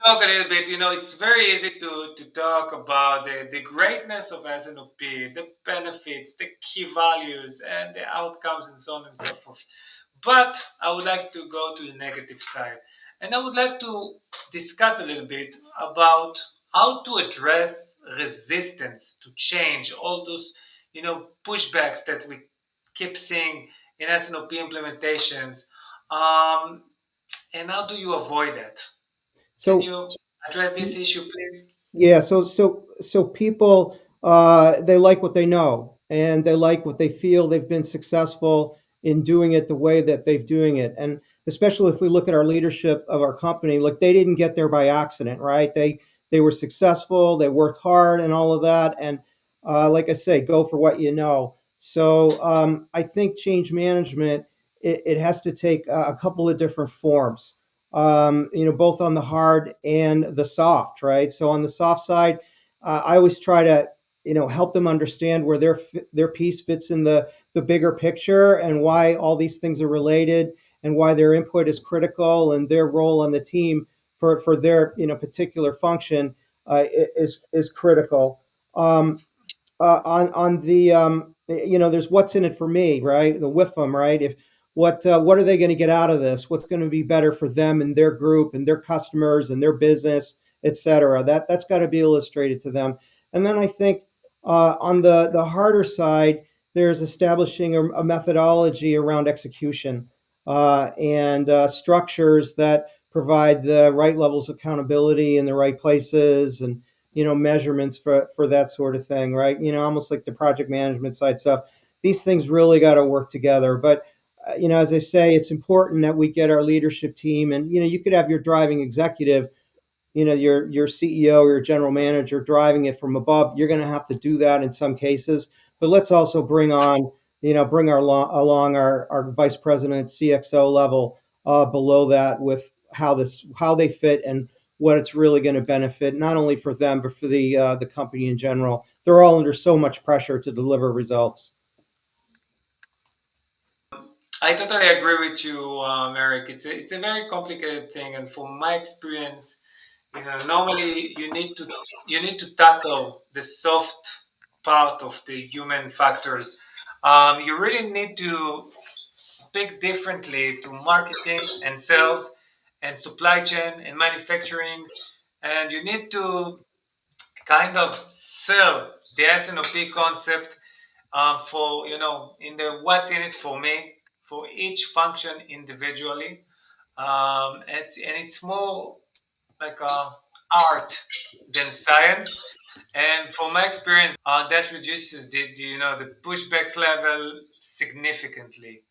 talk a little bit. It's very easy to talk about the greatness of S&OP, the benefits, the key values, and the outcomes, and so on and so forth. But I would like to go to the negative side. And I would like to discuss a little bit about how to address resistance to change, all those, pushbacks that we keep seeing in S&OP implementations. Um, and how do you avoid that? Can So you address this issue, please? yeah, so people they like what they know and they like what they feel they've been successful in doing it the way that they've doing it. And especially if we look at our leadership of our company, look, they didn't get there by accident, right? They were successful, they worked hard and all of that. And like I say, go for what you know. So I think change management it has to take a couple of different forms, both on the hard and the soft, right? So on the soft side, I always try to, help them understand where their piece fits in the bigger picture and why all these things are related and why their input is critical and their role on the team for their particular function is critical. On the there's what's in it for me, right? The with them, right? If what are they going to get out of this? What's going to be better for them and their group and their customers and their business, et cetera? That's got to be illustrated to them. And then I think on the harder side, there's establishing a methodology around execution and structures that provide the right levels of accountability in the right places and measurements for that sort of thing, right? Almost like the project management side stuff. These things really got to work together. But as I say, it's important that we get our leadership team, and you could have your driving executive, your CEO or your general manager driving it from above. You're going to have to do that in some cases, but let's also bring along our vice president, CXO level below that with how they fit and what it's really going to benefit not only for them but for the company in general. They're all under so much pressure to deliver results. I totally agree with you, Eric. It's a very complicated thing, and from my experience, normally you need to tackle the soft part of the human factors. You really need to speak differently to marketing and sales and supply chain and manufacturing, and you need to kind of sell the S&OP concept for in the what's in it for me for each function individually. And it's more like art than science. And from my experience, that reduces the pushback level significantly.